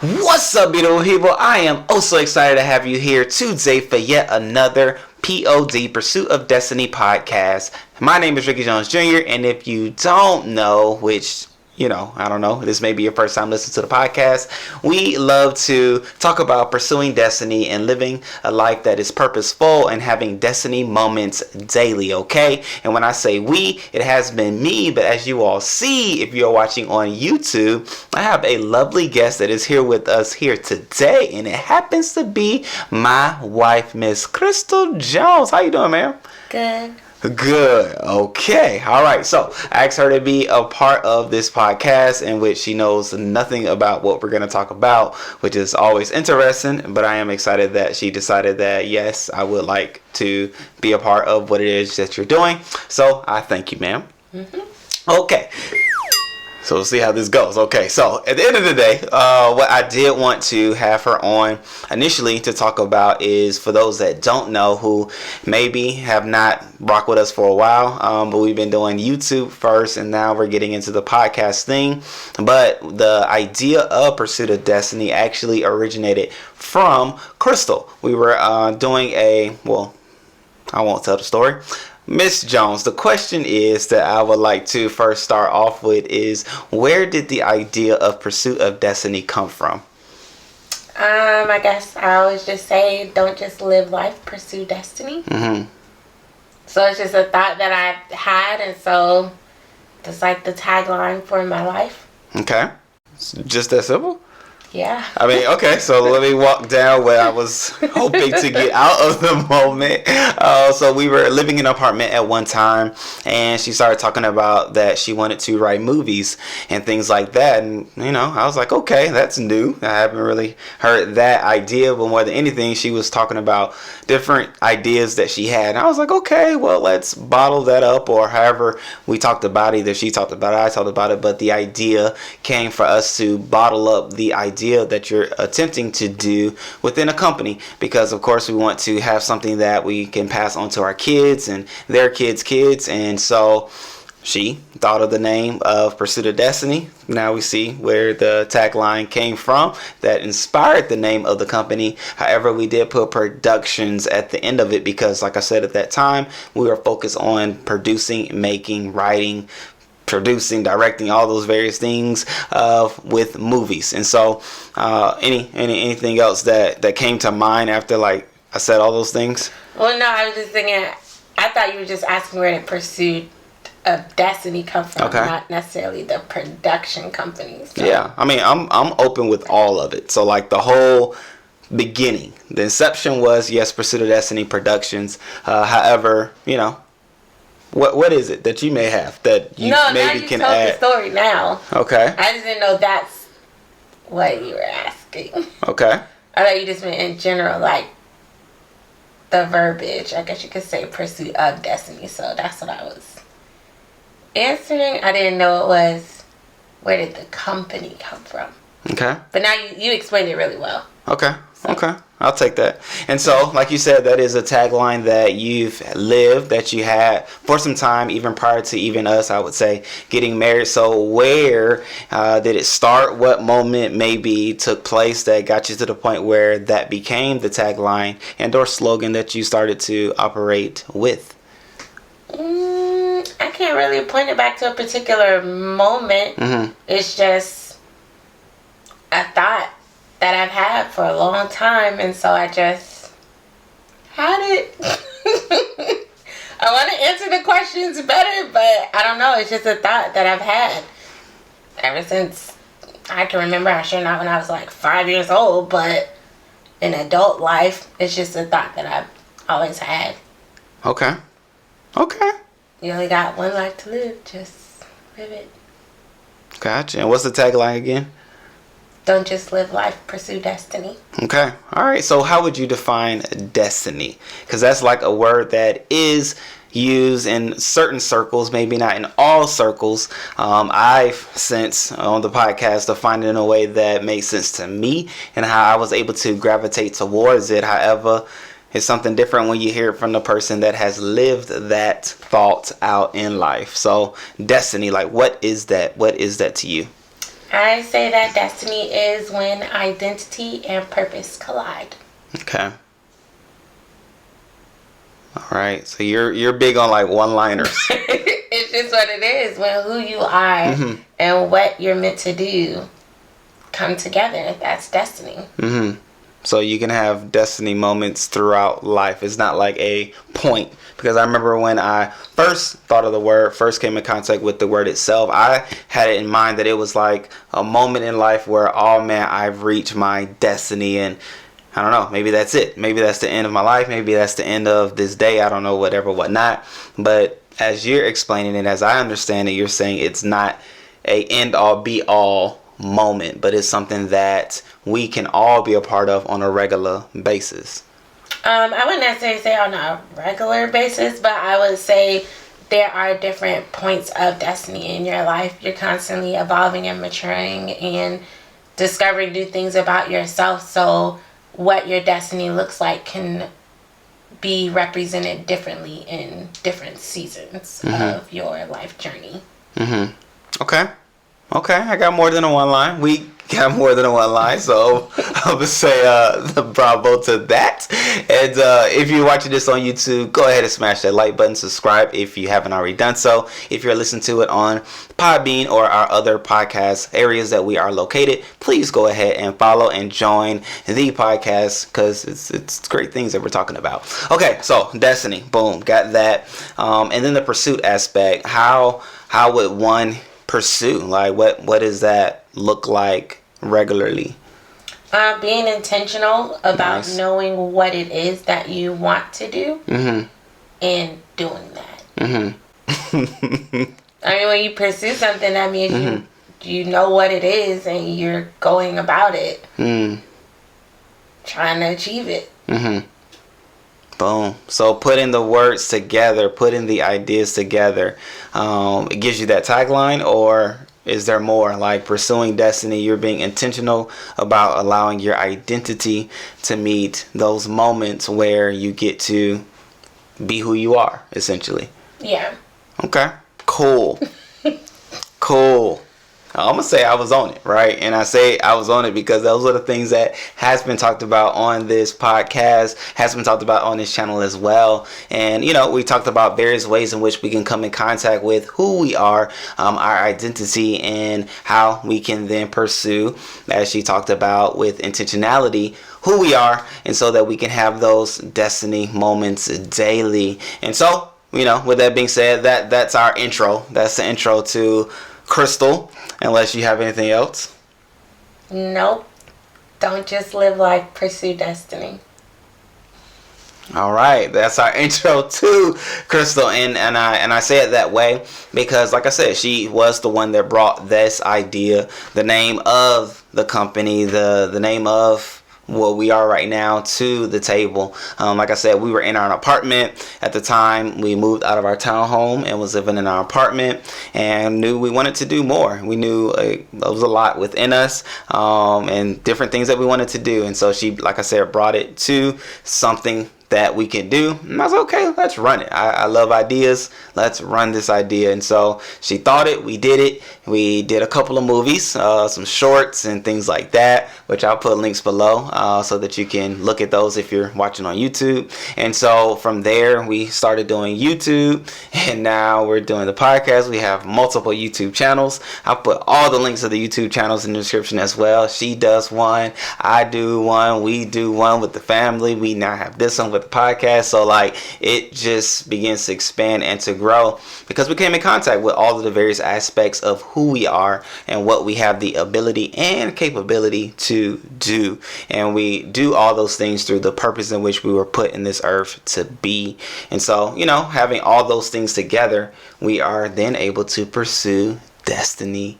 What's up, beautiful people? I am so excited to have you here today for yet another POD Pursuit of Destiny podcast. My name is Ricky Jones Jr. and if you don't know, which I don't know, this may be your first time listening to the podcast. We love to talk about pursuing destiny and living a life that is purposeful and having destiny moments daily, okay? And when I say we, it has been me, but as you all see, if you're watching on YouTube, I have a lovely guest that is here with us here today, and it happens to be my wife, Miss Chrystle Jones. How you doing, ma'am? Good. Okay. All right. So I asked her to be a part of this podcast in which she knows nothing about what we're going to talk about, which is always interesting. But I am excited that she decided that, yes, I would like to be a part of what it is that you're doing. So I thank you, ma'am. Mm-hmm. Okay. So we'll see how this goes. Okay, so at the end of the day, what I did want to have her on initially to talk about is for those that don't know who maybe have not rocked with us for a while, but we've been doing YouTube first and now we're getting into the podcast thing. But the idea of Pursuit of Destiny actually originated from Chrystle. We were doing I won't tell the story. Miss Jones, the question is that I would like to first start off with is, where did the idea of Pursuit of Destiny come from? I guess I always just say, don't just live life, pursue destiny. Mm-hmm. So it's just a thought that I had, and so it's like the tagline for my life. Okay. Just that simple? Yeah. I mean, okay, so let me walk down what I was hoping to get out of the moment. So we were living in an apartment at one time, and she started talking about that she wanted to write movies and things like that. And, I was like, okay, that's new. I haven't really heard that idea, but more than anything, she was talking about different ideas that she had. And I was like, okay, well, let's bottle that up, or however we talked about it. Either she talked about it, I talked about it, but the idea came for us to bottle up the idea that you're attempting to do within a company, because of course we want to have something that we can pass on to our kids and their kids, and so she thought of the name of Pursuit of Destiny. Now we see where the tagline came from that inspired the name of the company. However, we did put productions at the end of it because, like I said, at that time we were focused on producing, making, writing, producing, directing, all those various things with movies. And so anything else that came to mind after like I said all those things? Well, no, I was just thinking, I thought you were just asking where the Pursuit of Destiny come from, okay, not necessarily the production companies. So. Yeah, I mean, I'm open with all of it. So like the whole beginning, the inception was, yes, Pursuit of Destiny Productions. However, what is it that you may have that you maybe can add? No, now you told the story now. Okay. I just didn't know that's what you were asking. Okay. I thought you just meant in general, like the verbiage. I guess you could say Pursuit of Destiny. So that's what I was answering. I didn't know it was, where did the company come from? Okay. But now you explained it really well. Okay. So. Okay. I'll take that. And so, like you said, that is a tagline that you've lived, that you had for some time, even prior to even us, I would say, getting married. So where did it start? What moment maybe took place that got you to the point where that became the tagline and or slogan that you started to operate with? I can't really point it back to a particular moment. Mm-hmm. It's just a thought that I've had for a long time, and so I just had it. I want to answer the questions better, but I don't know. It's just a thought that I've had ever since I can remember. I'm sure not when I was like 5 years old, but in adult life, it's just a thought that I've always had. Okay. You only got one life to live. Just live it. Gotcha. And what's the tagline again? Don't just live life, pursue destiny. Okay. All right. So how would you define destiny? Because that's like a word that is used in certain circles, maybe not in all circles. I've since on the podcast defined it in a way that makes sense to me and how I was able to gravitate towards it. However, it's something different when you hear it from the person that has lived that thought out in life. So destiny, like what is that? What is that to you? I say that destiny is when identity and purpose collide. Okay. All right. So you're big on like one-liners. It's just what it is. When who you are and what you're meant to do come together, that's destiny. So you can have destiny moments throughout life. It's not like a point. Because I remember when I first thought of the word, first came in contact with the word itself, I had it in mind that it was like a moment in life where, oh man, I've reached my destiny, and I don't know, maybe that's it. Maybe that's the end of my life. Maybe that's the end of this day. I don't know, whatever, whatnot. But as you're explaining it, as I understand it, you're saying it's not a end all be all moment, but it's something that we can all be a part of on a regular basis. I wouldn't necessarily say on a regular basis, but I would say there are different points of destiny in your life. You're constantly evolving and maturing and discovering new things about yourself. So what your destiny looks like can be represented differently in different seasons of your life journey. Okay. I got more than a one line. We got more than a one line, so I would say bravo to that. And if you're watching this on YouTube, go ahead and smash that like button, subscribe if you haven't already done so. If you're listening to it on Podbean or our other podcast areas that we are located, please go ahead and follow and join the podcast, because it's great things that we're talking about. Okay, so destiny, boom, got that. And then the pursuit aspect. How would one pursue? Like what does that look like regularly? Being intentional about Nice. knowing what it is that you want to do and doing that. I mean, when you pursue something, that means you know what it is and you're going about it, trying to achieve it. Boom. So putting the words together, putting the ideas together, it gives you that tagline, or is there more? Like pursuing destiny, you're being intentional about allowing your identity to meet those moments where you get to be who you are, essentially. Yeah. Okay. Cool. Cool. I'm going to say I was on it, right? And I say I was on it because those are the things that has been talked about on this podcast, has been talked about on this channel as well. And, you know, we talked about various ways in which we can come in contact with who we are, our identity, and how we can then pursue, as she talked about, with intentionality, who we are, and so that we can have those destiny moments daily. And so, you know, with that being said, that's our intro. That's the intro to Chrystle. Unless you have anything else? Nope. Don't just live life, pursue destiny. All right, that's our intro to Chrystle, and I say it that way because, like I said, she was the one that brought this idea, the name of the company, the name of what we are right now, to the table. Like I said, we were in our apartment at the time. We moved out of our townhome and was living in our apartment, and knew we wanted to do more. We knew there was a lot within us, and different things that we wanted to do. And so she, like I said, brought it to something that we can do, and I was okay, let's run it. I love ideas, let's run this idea. And so she thought it, we did it. We did a couple of movies, some shorts and things like that, which I'll put links below so that you can look at those if you're watching on YouTube. And so from there we started doing YouTube, and now we're doing the podcast. We have multiple YouTube channels. I'll put all the links to the YouTube channels in the description as well. She does one, I do one, we do one with the family. We now have this one with the podcast. So like it just begins to expand and to grow because we came in contact with all of the various aspects of who we are and what we have the ability and capability to do. And we do all those things through the purpose in which we were put in this earth to be. And so, you know, having all those things together, we are then able to pursue destiny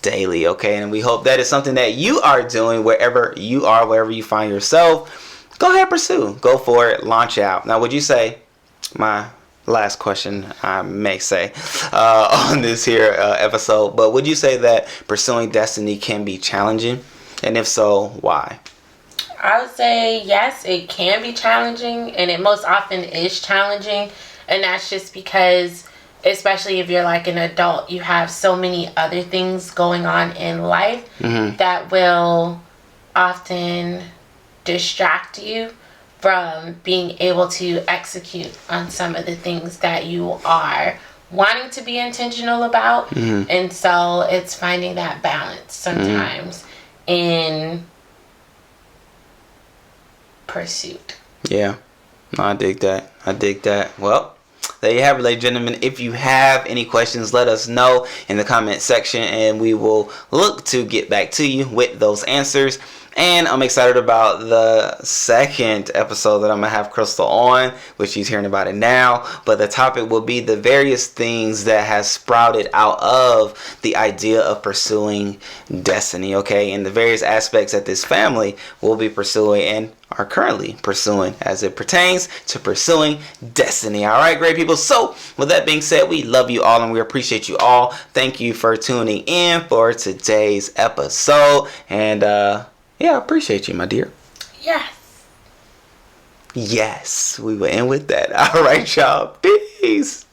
daily. Okay, and we hope that is something that you are doing wherever you are, wherever you find yourself. Go ahead, pursue, go for it, launch out. Now, would you say, my last question I may say on this here episode, but would you say that pursuing destiny can be challenging? And if so, why? I would say yes, it can be challenging, and it most often is challenging. And that's just because especially if you're like an adult, you have so many other things going on in life that will often distract you from being able to execute on some of the things that you are wanting to be intentional about. And so it's finding that balance sometimes in pursuit. Yeah. No, I dig that. Well, there you have it, ladies and gentlemen. If you have any questions, let us know in the comment section, and we will look to get back to you with those answers. And I'm excited about the second episode that I'm going to have Chrystle on, which she's hearing about it now. But the topic will be the various things that has sprouted out of the idea of pursuing destiny, okay? And the various aspects that this family will be pursuing and are currently pursuing as it pertains to pursuing destiny. All right, great people. So with that being said, we love you all and we appreciate you all. Thank you for tuning in for today's episode. And yeah, I appreciate you, my dear. Yes, we will end with that. All right, y'all. Peace.